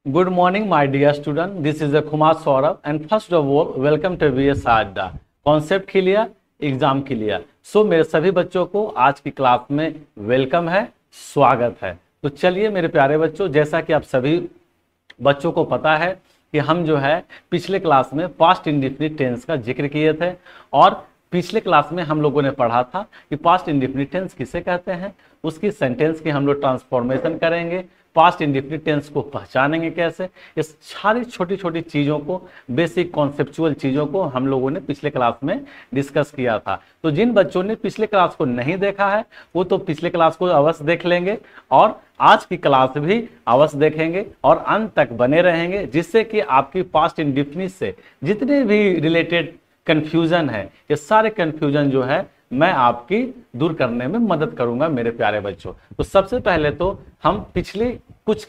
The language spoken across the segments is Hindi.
Good morning, my dear student. This is Kumar Saurabh, and first of all, welcome to VS Adda. Concept clear, exam clear. So मेरे सभी बच्चों को आज की क्लास में वेलकम है, स्वागत है। तो चलिए मेरे प्यारे बच्चों, जैसा कि आप सभी बच्चों को पता है कि हम जो है पिछले क्लास में पास्ट इंडेफिनिट टेंस का जिक्र किए थे और पिछले क्लास में हम लोगों ने पढ़ा था कि पास्ट इंडेफिनिट टेंस किसे कहते हैं, उसकी सेंटेंस की हम लोग ट्रांसफॉर्मेशन करेंगे, पास्ट इंडेफिनिट टेंस को पहचानेंगे कैसे। इस सारी छोटी छोटी चीज़ों को, बेसिक कॉन्सेप्चुअल चीज़ों को हम लोगों ने पिछले क्लास में डिस्कस किया था। तो जिन बच्चों ने पिछले क्लास को नहीं देखा है वो तो पिछले क्लास को अवश्य देख लेंगे और आज की क्लास भी अवश्य देखेंगे और अंत तक बने रहेंगे, जिससे कि आपकी पास्ट इंडेफिनिट से जितने भी रिलेटेड कन्फ्यूजन है, ये सारे कन्फ्यूजन जो है मैं आपकी दूर करने में मदद करूंगा मेरे प्यारे बच्चों। तो सबसे पहले तो हम पिछली कुछ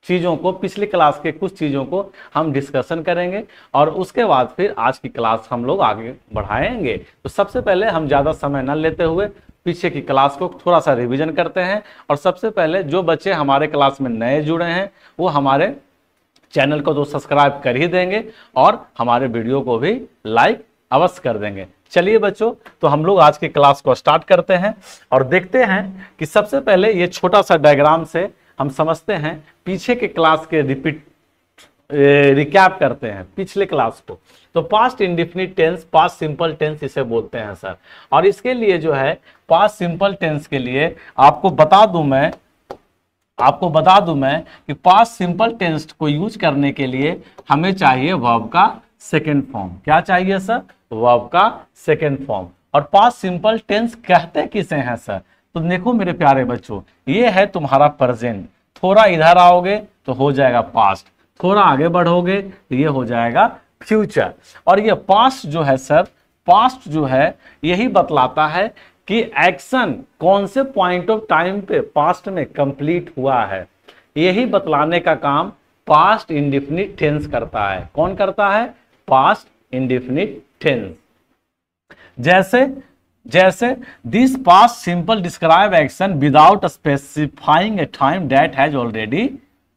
चीज़ों को, पिछली क्लास के कुछ चीज़ों को हम डिस्कशन करेंगे और उसके बाद फिर आज की क्लास हम लोग आगे बढ़ाएंगे। तो सबसे पहले हम ज़्यादा समय न लेते हुए पीछे की क्लास को थोड़ा सा रिवीजन करते हैं। और सबसे पहले जो बच्चे हमारे क्लास में नए जुड़े हैं वो हमारे चैनल को तो सब्सक्राइब कर ही देंगे और हमारे वीडियो को भी लाइक अवश्य कर देंगे। चलिए बच्चों, तो हम लोग आज की क्लास को स्टार्ट करते हैं और देखते हैं कि सबसे पहले ये छोटा सा डायग्राम से हम समझते हैं, पीछे के क्लास के रिकैप करते हैं पिछले क्लास को। तो past indefinite tense, past simple tense इसे बोलते हैं सर। और इसके लिए जो है पास्ट सिंपल टेंस के लिए आपको बता दूं मैं कि पास्ट सिंपल टेंस को यूज करने के लिए हमें चाहिए वर्ब का सेकेंड फॉर्म। क्या चाहिए सर? वर्ब का सेकेंड फॉर्म। और पास्ट सिंपल टेंस कहते किसे हैं सर? तो देखो मेरे प्यारे बच्चों, ये है तुम्हारा प्रेजेंट, थोड़ा इधर आओगे तो हो जाएगा पास्ट, थोड़ा आगे बढ़ोगे तो ये हो जाएगा फ्यूचर। और ये पास्ट जो है सर, पास्ट जो है यही बतलाता है कि एक्शन कौन से पॉइंट ऑफ टाइम पे पास्ट में कंप्लीट हुआ है। यही बतलाने का काम पास्ट इंडेफिनिट टेंस करता है। कौन करता है? Past indefinite tense. जैसे this past simple describe action without specifying a time that has already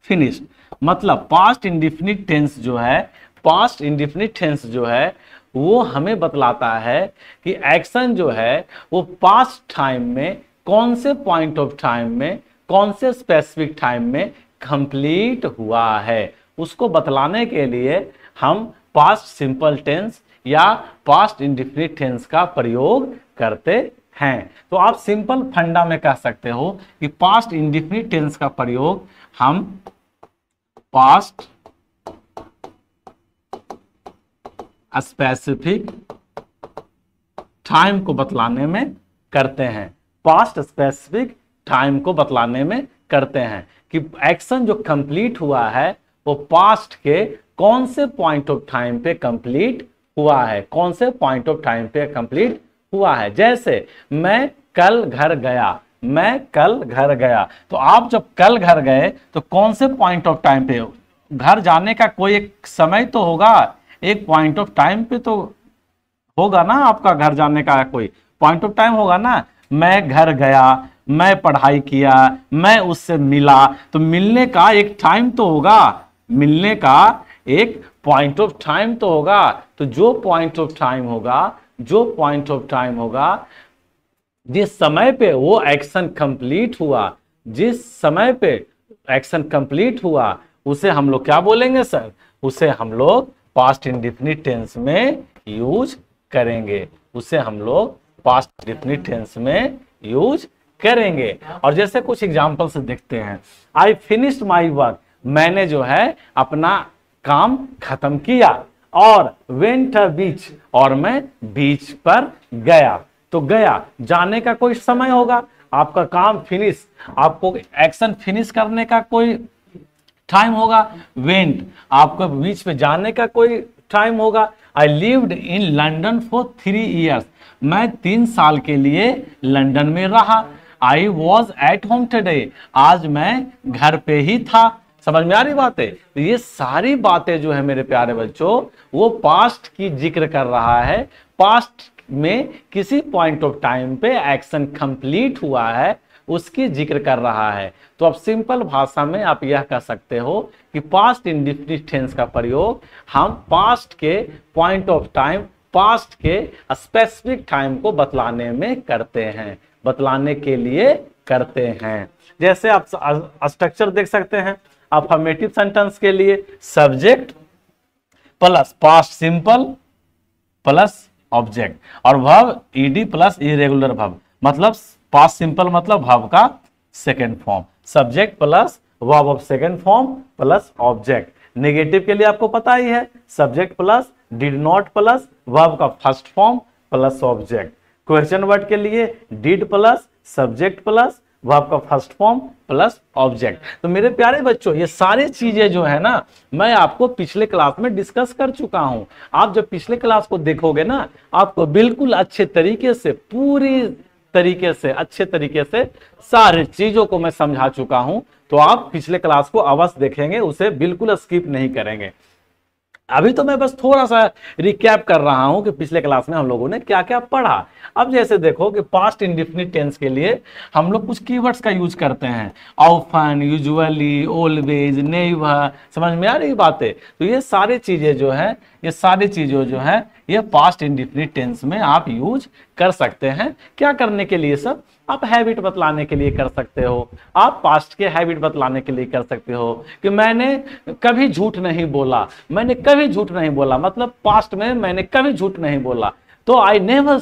finished. मतलब पास्ट इंडेफिनिट टेंस जो है, पास्ट इंडेफिनिट टेंस जो है वो हमें बतलाता है कि एक्शन जो है वो पास्ट टाइम में, कौन से पॉइंट ऑफ टाइम में, कौन से स्पेसिफिक टाइम में कंप्लीट हुआ है। उसको बतलाने के लिए हम पास्ट सिंपल टेंस या पास्ट इंडेफिनिट टेंस का प्रयोग करते हैं। तो आप सिंपल फंडा में कह सकते हो कि पास्ट इंडेफिनिट टेंस का प्रयोग हम पास्ट स्पेसिफिक टाइम को बतलाने में करते हैं। पास्ट स्पेसिफिक टाइम को बतलाने में करते हैं कि एक्शन जो कंप्लीट हुआ है वो पास्ट के कौन से पॉइंट ऑफ टाइम पे कंप्लीट हुआ है, कौन से पॉइंट ऑफ टाइम पे कंप्लीट हुआ है। जैसे मैं कल घर गया, तो आप जब कल घर गए तो कौन से पॉइंट ऑफ टाइम पे? घर जाने का कोई एक समय तो होगा, एक पॉइंट ऑफ टाइम पे तो होगा ना, आपका घर जाने का कोई पॉइंट ऑफ टाइम होगा ना। मैं घर गया, मैं पढ़ाई किया, मैं उससे मिला, तो मिलने का एक टाइम तो होगा, मिलने का एक पॉइंट ऑफ टाइम तो होगा। तो जो पॉइंट ऑफ टाइम होगा, जिस समय पे वो एक्शन कंप्लीट हुआ, जिस समय पे एक्शन कंप्लीट हुआ, उसे हम लोग क्या बोलेंगे सर? उसे हम लोग पास्ट इंडेफिनिट टेंस में यूज करेंगे, उसे हम लोग पास्ट इंडेफिनिट टेंस में यूज करेंगे। और जैसे कुछ एग्जांपल से देखते हैं। आई फिनिश्ड माई वर्क, मैंने जो है अपना काम खत्म किया। और वेंट अ बीच, और मैं बीच पर गया। तो गया, जाने का कोई समय होगा, आपका काम फिनिश, आपको एक्शन फिनिश करने का कोई टाइम होगा। वेंट, आपको बीच पे जाने का कोई टाइम होगा। I lived in London for 3 years, मैं 3 साल के लिए लंदन में रहा। I was at home today, आज मैं घर पे ही था। समझ में आ रही बात है? तो ये सारी बातें जो है मेरे प्यारे बच्चों, वो पास्ट की जिक्र कर रहा है। पास्ट में किसी पॉइंट ऑफ टाइम पे एक्शन कंप्लीट हुआ है, उसकी जिक्र कर रहा है। तो अब सिंपल भाषा में आप यह कह सकते हो कि पास्ट इंडेफिनिट टेंस का प्रयोग हम पास्ट के पॉइंट ऑफ टाइम, पास्ट के स्पेसिफिक टाइम को बतलाने में करते हैं, बतलाने के लिए करते हैं। जैसे आप स्ट्रक्चर देख सकते हैं, अफर्मेटिव सेंटेंस के लिए subject plus past simple plus object, और verb ED plus irregular verb, मतलब पास्ट सिंपल मतलब वर्ब का second form, subject plus verb of second form plus object. Negative के लिए आपको पता ही है, subject plus did not plus verb का first form plus object. Question word के लिए did plus subject plus verb का फर्स्ट फॉर्म प्लस ऑब्जेक्ट। तो मेरे प्यारे बच्चों, ये सारी चीजें जो है ना, मैं आपको पिछले क्लास में डिस्कस कर चुका हूं। आप जब पिछले क्लास को देखोगे ना, आपको बिल्कुल अच्छे तरीके से, पूरी तरीके से, अच्छे तरीके से सारी चीजों को मैं समझा चुका हूं। तो आप पिछले क्लास को अवश्य देखेंगे, उसे बिल्कुल स्किप नहीं करेंगे। अभी तो मैं बस थोड़ा सा रिकैप कर रहा हूं कि पिछले क्लास में हम लोगों ने क्या क्या पढ़ा। अब जैसे देखो कि पास्ट इंडेफिनिट टेंस के लिए हम लोग कुछ कीवर्ड्स का यूज करते हैं, ऑफन, यूजुअली, ऑलवेज, नेवर, समझ में आ रही बातें। तो ये सारी चीजें जो है, ये सारी चीजें जो है, ये पास्ट इंडेफिनिट टेंस में आप यूज कर सकते हैं। क्या करने के लिए सब? आप हैबिट बतलाने के लिए कर सकते हो, आप पास्ट के हैबिट बतलाने के लिए कर सकते हो कि मैंने कभी झूठ नहीं बोला, मैंने कभी झूठ नहीं बोला, मतलब पास्ट में मैंने कभी झूठ नहीं बोला। तो I never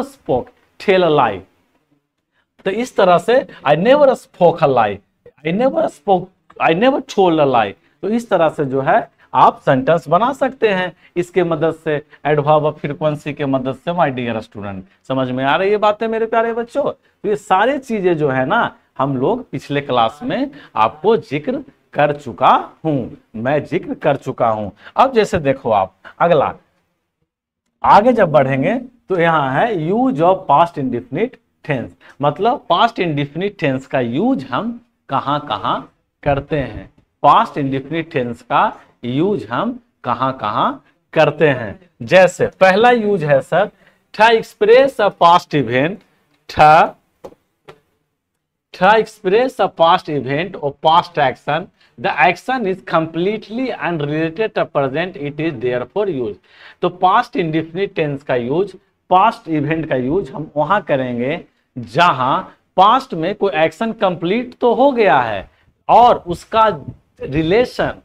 spoke tell a lie. तो इस तरह से I never spoke a lie, I never told a lie. तो इस तरह से जो है आप सेंटेंस बना सकते हैं इसके मदद से, एडवर्ब ऑफ फ्रीक्वेंसी के मदद से। माय डियर स्टूडेंट, समझ में आ रही है बातें मेरे प्यारे बच्चों? तो ये सारी चीजें जो है ना, हम लोग पिछले क्लास में आपको जिक्र कर चुका हूं, मैं जिक्र कर चुका हूं। अब जैसे देखो आप अगला, आगे जब बढ़ेंगे तो यहां है use of past indefinite tense, मतलब पास्ट इंडेफिनिट टेंस का यूज हम कहां कहां करते हैं, पास्ट इंडेफिनिट टेंस का यूज हम कहां कहां करते हैं। जैसे पहला यूज है sir, to express a past event, to express a past event or past action, the action is completely unrelated to present, it is therefore used। तो पास्ट इंडेफिनिट टेंस का यूज, पास्ट इवेंट का यूज हम वहां करेंगे जहां पास्ट में कोई एक्शन कंप्लीट तो हो गया है और उसका रिलेशन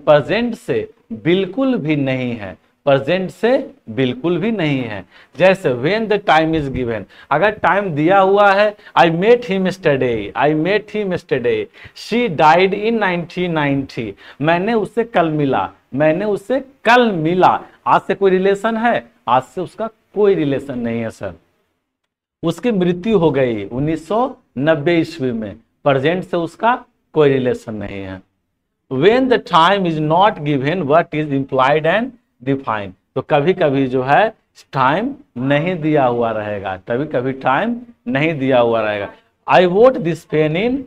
प्रेजेंट से बिल्कुल भी नहीं है, प्रेजेंट से बिल्कुल भी नहीं है। जैसे when the time is given, अगर टाइम दिया हुआ है, I met him yesterday, she died in 1990, मैंने उससे कल मिला, आज से कोई रिलेशन है? आज से उसका कोई रिलेशन नहीं है सर। उसकी मृत्यु हो गई 1990 ईस्वी में, प्रेजेंट से उसका कोई रिलेशन नहीं है। When the time is not given, what is implied and defined, तो कभी कभी जो है टाइम नहीं दिया हुआ रहेगा, कभी कभी टाइम नहीं दिया हुआ रहेगा। I bought this pen in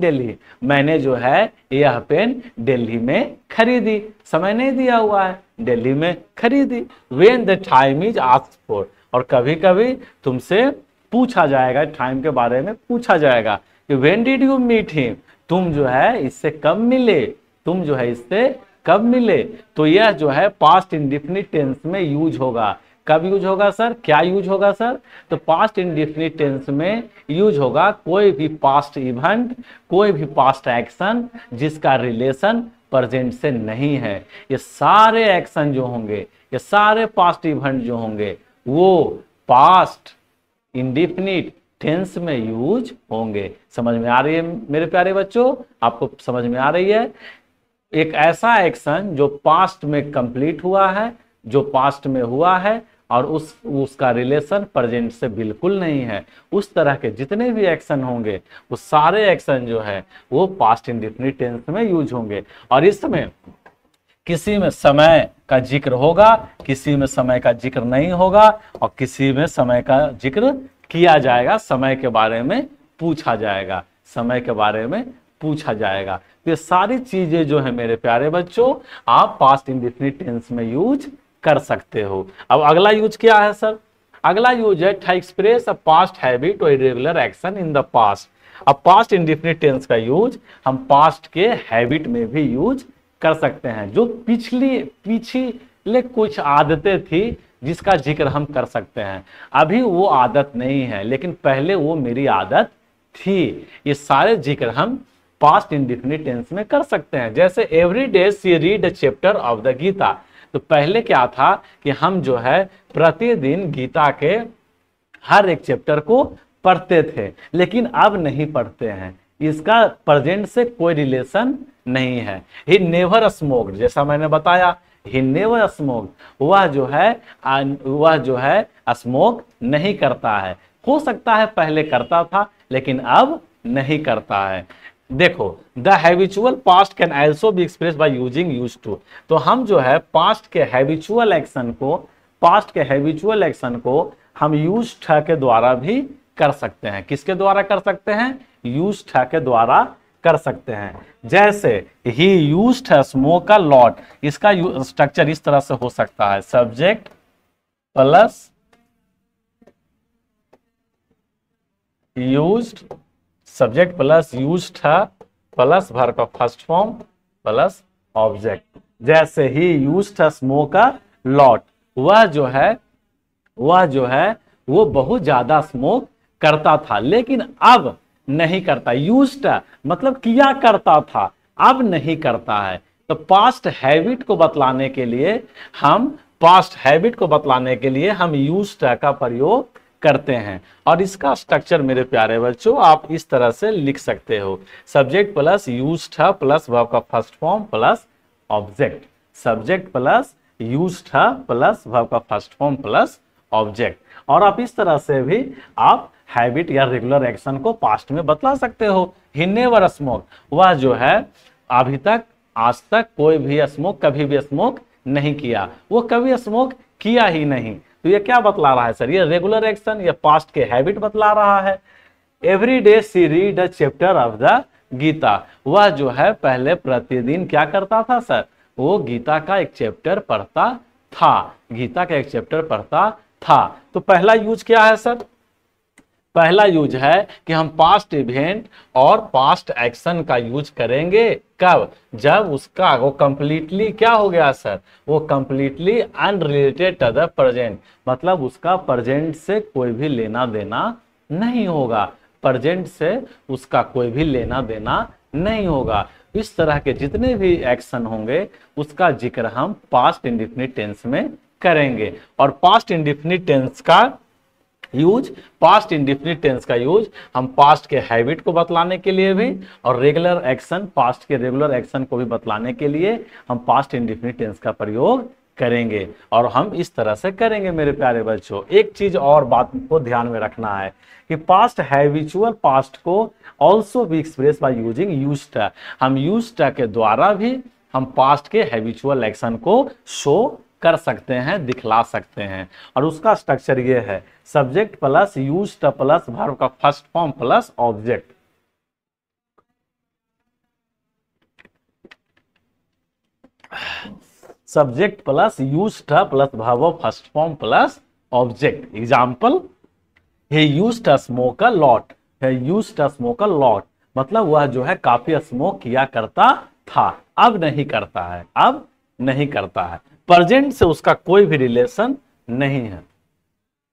Delhi, मैंने जो है यह पेन दिल्ली में खरीदी, समय नहीं दिया हुआ है, दिल्ली में खरीदी। When the time is asked for, और कभी कभी तुमसे पूछा जाएगा, टाइम के बारे में पूछा जाएगा कि when did you meet him, तुम जो है इससे कब मिले, तो यह जो है पास्ट इंडेफिनिट टेंस में यूज होगा। कब यूज होगा सर? क्या यूज होगा सर? तो पास्ट इंडेफिनिट टेंस में यूज होगा कोई भी पास्ट इवेंट, कोई भी पास्ट एक्शन जिसका रिलेशन प्रेजेंट से नहीं है। ये सारे एक्शन जो होंगे, ये सारे पास्ट इवेंट जो होंगे, वो पास्ट इंडेफिनिट टेंस में यूज होंगे। समझ में आ रही है मेरे प्यारे बच्चों? आपको समझ में आ रही है? एक ऐसा एक्शन जो पास्ट में कंप्लीट हुआ है, जो पास्ट में हुआ है और उसका रिलेशन प्रेजेंट से बिल्कुल नहीं है, उस तरह के जितने भी एक्शन होंगे वो सारे एक्शन जो है वो पास्ट इंडेफिनिट टेंस में यूज होंगे। और इसमें किसी में समय का जिक्र होगा, किसी में समय का जिक्र नहीं होगा, और किसी में समय का जिक्र किया जाएगा, समय के बारे में पूछा जाएगा, समय के बारे में पूछा जाएगा। तो ये सारी चीजें जो है मेरे प्यारे बच्चों, आप पास्ट इंडेफिनिट टेंस में यूज कर सकते हो। अब अगला यूज क्या है सर? अगला यूज है to express a past habit और irregular action in the past. अब पास्ट इंडेफिनिट टेंस का यूज हम पास्ट के हैबिट में भी यूज कर सकते हैं। जो पिछले कुछ आदतें थी जिसका जिक्र हम कर सकते हैं, अभी वो आदत नहीं है लेकिन पहले वो मेरी आदत थी। ये सारे जिक्र हम पास्ट इंडेफिनिट टेंस में कर सकते हैं। जैसे every day she read a chapter of the Gita, तो पहले क्या था कि हम जो है प्रतिदिन गीता के हर एक चैप्टर को पढ़ते थे, लेकिन अब नहीं पढ़ते हैं। इसका प्रेजेंट से कोई रिलेशन नहीं है। ही नेवर स्मोक्ड, जैसा मैंने बताया, ही नेवर स्मोक्ड, वह जो है स्मोक नहीं करता है। हो सकता है पहले करता था लेकिन अब नहीं करता है। देखो, the habitual past can also be express by using used to. तो हम जो है पास्ट के हैबिचुअल एक्शन को हम यूज्ड टू के द्वारा भी कर सकते हैं। किसके द्वारा कर सकते हैं? यूज्ड टू के द्वारा कर सकते हैं। जैसे he used to smoke a lot, इसका स्ट्रक्चर इस तरह से हो सकता है, subject plus used, subject plus used plus verb का फर्स्ट फॉर्म प्लस ऑब्जेक्ट। जैसे he used to smoke a lot, वह जो है वो बहुत ज्यादा स्मोक करता था लेकिन अब नहीं करता। यूज्ड मतलब किया करता था, अब नहीं करता है। तो पास्ट हैबिट को बतलाने के लिए हम यूज्ड का प्रयोग करते हैं। और इसका स्ट्रक्चर मेरे प्यारे बच्चों आप इस तरह से लिख सकते हो, subject plus used plus verb का first form plus object. Subject plus used plus verb का फर्स्ट फॉर्म प्लस ऑब्जेक्ट। और आप इस तरह से भी आप हैबिट या रेगुलर एक्शन को पास्ट में बतला सकते हो। ही नेवर स्मोक, वह जो है अभी तक आज तक कभी भी स्मोक नहीं किया, वो कभी स्मोक किया ही नहीं। तो ये क्या बतला रहा है सर? ये रेगुलर एक्शन या पास्ट के हैबिट बतला रहा है। Every day she read a chapter of the Gita, वह जो है पहले प्रतिदिन क्या करता था सर? वो गीता का एक चैप्टर पढ़ता था। तो पहला यूज क्या है सर? पहला यूज है कि हम पास्ट इवेंट और पास्ट एक्शन का यूज करेंगे। कब? जब उसका वो कंप्लीटली क्या हो गया सर? वो completely unrelated to the present, मतलब उसका प्रेजेंट से कोई भी लेना देना नहीं होगा। प्रेजेंट से उसका कोई भी लेना देना नहीं होगा। इस तरह के जितने भी एक्शन होंगे उसका जिक्र हम पास्ट इंडेफिनिट टेंस में करेंगे। और पास्ट इंडेफिनिट टेंस का यूज हम पास्ट के हैबिट को बतलाने के लिए भी और पास्ट के रेगुलर एक्शन को भी बतलाने के लिए हम पास्ट इंडेफिनिट टेंस का प्रयोग करेंगे। और हम इस तरह से करेंगे मेरे प्यारे बच्चों। एक चीज और बात को ध्यान में रखना है कि पास्ट हैबिचुअल पास्ट को also be express by using used. हम यूज्ड के द्वारा भी हम पास्ट के हैबिचुअल एक्शन को शो कर सकते हैं, दिखला सकते हैं। और उसका स्ट्रक्चर ये है, subject plus used plus verb का first form plus object. Subject plus used plus verb first form plus object. Example, he used to smoke a lot, मतलब वह जो है काफी स्मोक किया करता था, अब नहीं करता है। प्रेजेंट से उसका कोई भी रिलेशन नहीं है।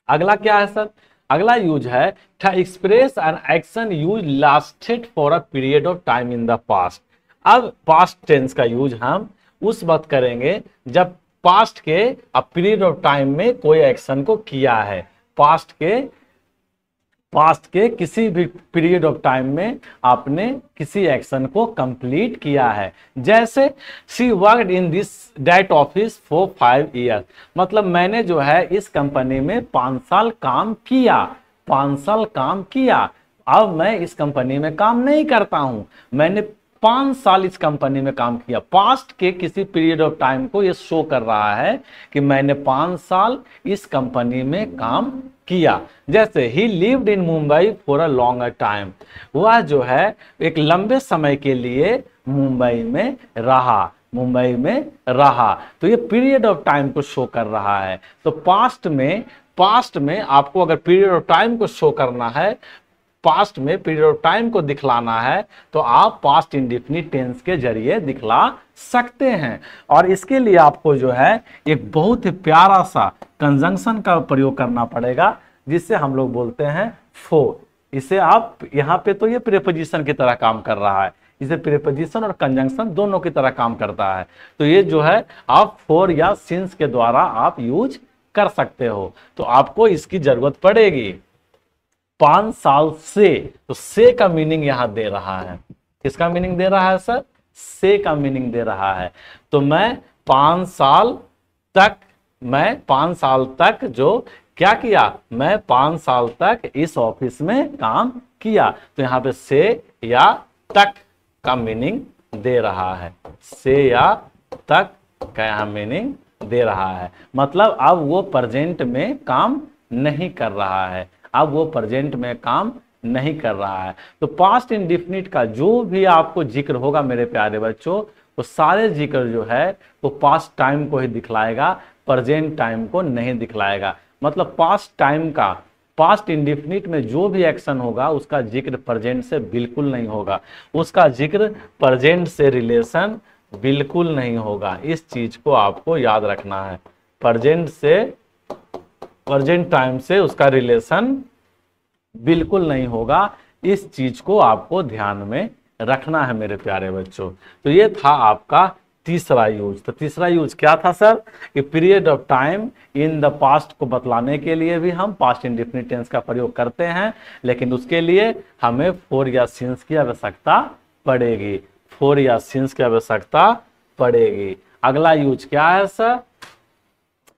अगला क्या है सर? अगला यूज है to express an action use lasted for a period of time in the past. अब पास्ट टेंस का यूज हम उस वक्त करेंगे जब पास्ट के पीरियड ऑफ टाइम में कोई एक्शन को किया है। पास्ट के किसी भी पीरियड ऑफ टाइम में आपने किसी एक्शन को कंप्लीट किया है। जैसे she worked in that office for 5 years, मतलब मैंने जो है इस कंपनी में 5 साल काम किया। अब मैं इस कंपनी में काम नहीं करता हूं, मैंने 5 साल इस कंपनी में काम किया। पास्ट के किसी पीरियड ऑफ टाइम को ये शो कर रहा है कि मैंने 5 साल इस कंपनी में काम किया। जैसे ही lived in Mumbai for a longer time, वह जो है एक लंबे समय के लिए मुंबई में रहा। तो ये पीरियड ऑफ टाइम को शो कर रहा है। तो पास्ट में पास्ट में आपको अगर पीरियड ऑफ टाइम को शो करना है, पास्ट में पीरियड ऑफ टाइम को दिखलाना है, तो आप पास्ट इंडेफिनिट टेंस के जरिए दिखला सकते हैं। और इसके लिए आपको जो है एक बहुत ही प्यारा सा कंजंक्शन का प्रयोग करना पड़ेगा, जिससे हम लोग बोलते हैं फॉर। इसे आप यहाँ पे तो ये प्रीपोजिशन की तरह काम कर रहा है, इसे प्रीपोजिशन और कंजंक्शन दोनों की तरह काम करता है। तो ये जो है आप फॉर या सिंस के द्वारा आप यूज कर सकते हो। तो आपको इसकी जरूरत पड़ेगी। 5 साल से, तो से का मीनिंग यहां दे रहा है। किसका मीनिंग दे रहा है सर? से का मीनिंग दे रहा है। तो मैं 5 साल तक जो क्या किया, मैं 5 साल तक इस ऑफिस में काम किया। तो यहाँ पे से या तक का मीनिंग दे रहा है, से या तक का यहाँ मीनिंग दे रहा है। मतलब अब वो प्रेजेंट में काम नहीं कर रहा है, अब वो प्रेजेंट में काम नहीं कर रहा है। तो पास्ट इंडेफिनिट का जो भी आपको जिक्र होगा मेरे प्यारे बच्चों, वो सारे जिक्र जो है वो पास्ट टाइम को ही दिखलाएगा, प्रेजेंट टाइम को नहीं दिखलाएगा। मतलब पास्ट टाइम का, पास्ट इंडेफिनिट में जो भी एक्शन होगा उसका जिक्र प्रेजेंट से बिल्कुल नहीं होगा, उसका जिक्र प्रेजेंट से रिलेशन बिल्कुल नहीं होगा। इस चीज को आपको याद रखना है। प्रेजेंट टाइम से उसका रिलेशन बिल्कुल नहीं होगा। इस चीज को आपको ध्यान में रखना है मेरे प्यारे बच्चों। तो ये था आपका तीसरा यूज। तो तीसरा यूज क्या था सर? कि period of time in the past को बतलाने के लिए भी हम पास्ट इंडेफिनिट टेंस का प्रयोग करते हैं, लेकिन उसके लिए हमें फॉर या सिंस की आवश्यकता पड़ेगी, फॉर या सिंस की आवश्यकता पड़ेगी। अगला यूज क्या है सर?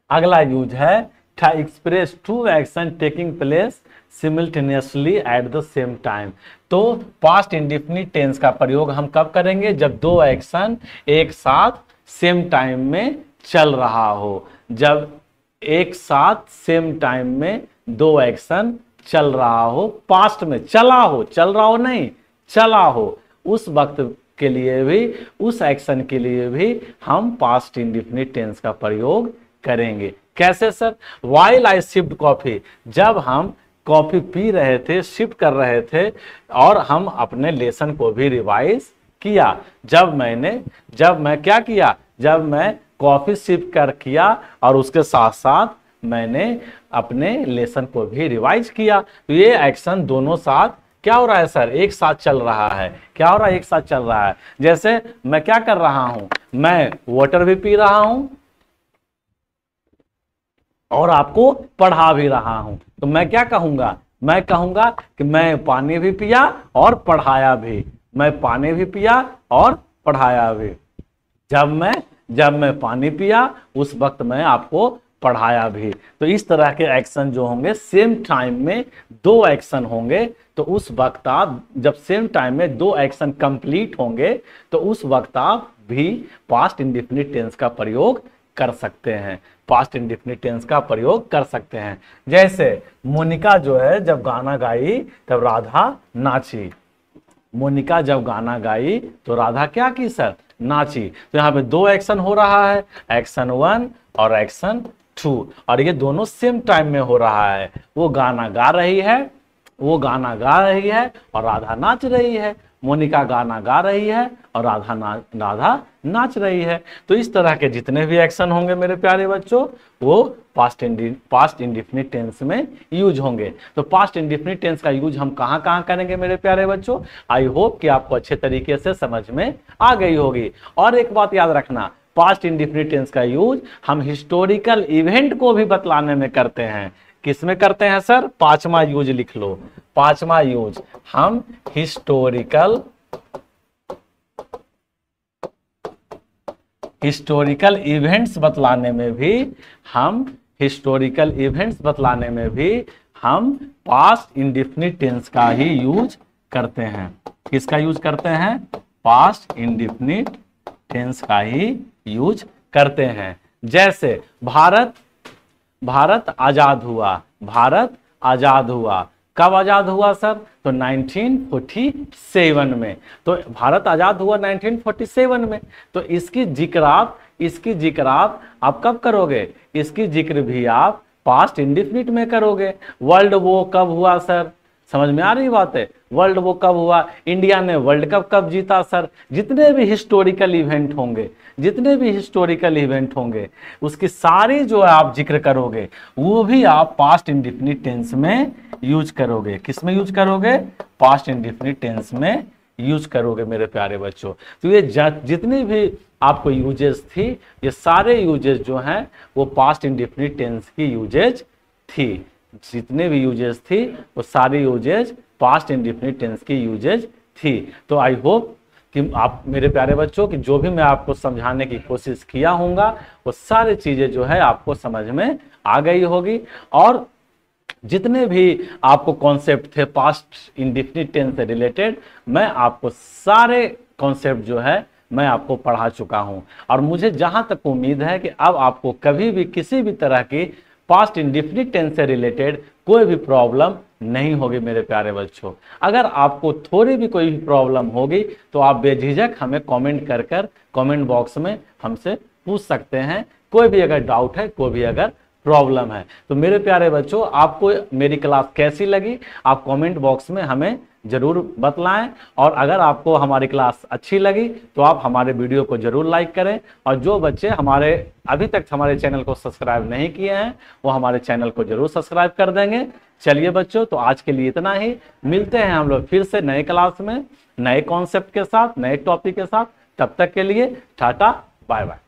अगला यूज है to express two action taking place simultaneously at the same time। तो पास्ट इंडेफिनिट टेंस का प्रयोग हम कब करेंगे? जब दो एक्शन एक साथ सेम टाइम में चल रहा हो। जब एक साथ सेम टाइम में दो एक्शन चल रहा हो, पास्ट में चला हो, चल रहा हो नहीं, चला हो, उस वक्त के लिए भी, उस एक्शन के लिए भी हम पास्ट इंडेफिनिट टेंस का प्रयोग करेंगे। कैसे sir? While I sipped coffee, जब हम कॉफी पी रहे थे, शिफ्ट कर रहे थे, और हम अपने लेसन को भी रिवाइज किया। जब मैं क्या किया? जब मैं कॉफी शिफ्ट कर किया और उसके साथ साथ मैंने अपने लेसन को भी रिवाइज किया। तो ये एक्शन दोनों साथ क्या हो रहा है सर? एक साथ चल रहा है। क्या हो रहा है? एक साथ चल रहा है। जैसे मैं क्या कर रहा हूं? मैं वाटर भी पी रहा हूं और आपको पढ़ा भी रहा हूं। तो मैं क्या कहूंगा? मैं कहूंगा कि मैं पानी भी पिया और पढ़ाया भी। मैं पानी भी पिया और पढ़ाया भी। जब मैं पानी पिया उस वक्त मैं आपको पढ़ाया भी। तो इस तरह के एक्शन जो होंगे, सेम टाइम में दो एक्शन होंगे, तो उस वक्त आप, जब सेम टाइम में दो एक्शन कंप्लीट होंगे, तो उस वक्त आप भी पास्ट इंडेफिनिट टेंस का प्रयोग कर सकते हैं, पास्ट इंडेफिनिट टेंस का प्रयोग कर सकते हैं। जैसे मोनिका जो है जब गाना गाई तब राधा नाची। मोनिका जब गाना गाई तो राधा क्या की सर? नाची। तो यहाँ पे दो एक्शन हो रहा है, एक्शन 1 और एक्शन 2, और ये दोनों सेम टाइम में हो रहा है। वो गाना गा रही है और राधा नाच रही है। मोनिका गाना गा रही है और राधा नाच रही है। तो इस तरह के जितने भी एक्शन होंगे मेरे प्यारे बच्चों, वो पास्ट इंडेफिनिट टेंस में यूज होंगे। तो पास्ट इंडेफिनिट टेंस का यूज हम कहाँ कहाँ करेंगे मेरे प्यारे बच्चों? आई होप कि आपको अच्छे तरीके से समझ में आ गई होगी। और एक बात याद रखना, पास्ट इंडेफिनिट टेंस का यूज हम हिस्टोरिकल इवेंट को भी बतलाने में करते हैं। किसमें करते हैं सर? 5वां यूज लिख लो। 5वां यूज हम हिस्टोरिकल इवेंट्स बतलाने में भी हम पास्ट इंडेफिनिट टेंस का ही यूज करते हैं। किसका यूज करते हैं? पास्ट इंडेफिनिट टेंस का ही यूज करते हैं। जैसे भारत आजाद हुआ। भारत आजाद हुआ कब आजाद हुआ सर? तो 1947 में। तो भारत आजाद हुआ 1947 में। तो इसकी जिक्र आप कब करोगे? इसकी जिक्र भी आप पास्ट इंडिफिनिट में करोगे। वर्ल्ड वॉर कब हुआ सर, समझ में आ रही बात है, वर्ल्ड वॉर कब हुआ, इंडिया ने वर्ल्ड कप कब जीता सर, जितने भी हिस्टोरिकल इवेंट होंगे, जितने भी हिस्टोरिकल इवेंट होंगे उसकी सारी जो है आप जिक्र करोगे, वो भी आप पास्ट इंडिफिनिट टेंस में यूज करोगे। किस में यूज करोगे, पास्ट इंडिफिनिट टेंस में यूज करोगे मेरे प्यारे बच्चों। तो ये जितनी भी आपको यूजेस थी, ये सारे यूजेस जो हैं वो पास्ट इंडिफिनिट टेंस की यूजेज थी। जितने भी यूजेस थी वो सारी यूजेज पास्ट इंडिफिनिट टेंस की यूजेज थी। तो आई होप कि आप मेरे प्यारे बच्चों कि जो भी मैं आपको समझाने की कोशिश किया होऊंगा वो सारी चीजें जो है आपको समझ में आ गई होगी। और जितने भी आपको कॉन्सेप्ट थे पास्ट इंडिफिनिट टेंस से रिलेटेड, मैं आपको सारे कॉन्सेप्ट जो है मैं आपको पढ़ा चुका हूं। और मुझे जहां तक उम्मीद है कि अब आपको कभी भी किसी भी तरह की पास्ट इंडिफिनिट टेंस से रिलेटेड कोई भी प्रॉब्लम नहीं होगी मेरे प्यारे बच्चों। अगर आपको थोड़ी भी कोई भी प्रॉब्लम होगी तो आप बेझिझक हमें कमेंट कर कमेंट बॉक्स में हमसे पूछ सकते हैं। कोई भी अगर डाउट है, कोई भी अगर प्रॉब्लम है, तो मेरे प्यारे बच्चों आपको मेरी क्लास कैसी लगी आप कमेंट बॉक्स में हमें जरूर बतलाएं। और अगर आपको हमारी क्लास अच्छी लगी तो आप हमारे वीडियो को जरूर लाइक करें। और जो बच्चे हमारे अभी तक हमारे चैनल को सब्सक्राइब नहीं किए हैं वो हमारे चैनल को जरूर सब्सक्राइब कर देंगे। चलिए बच्चों, तो आज के लिए इतना ही। मिलते हैं हम लोग फिर से नए क्लास में नए कॉन्सेप्ट के साथ, नए टॉपिक के साथ। तब तक के लिए टाटा बाय बाय।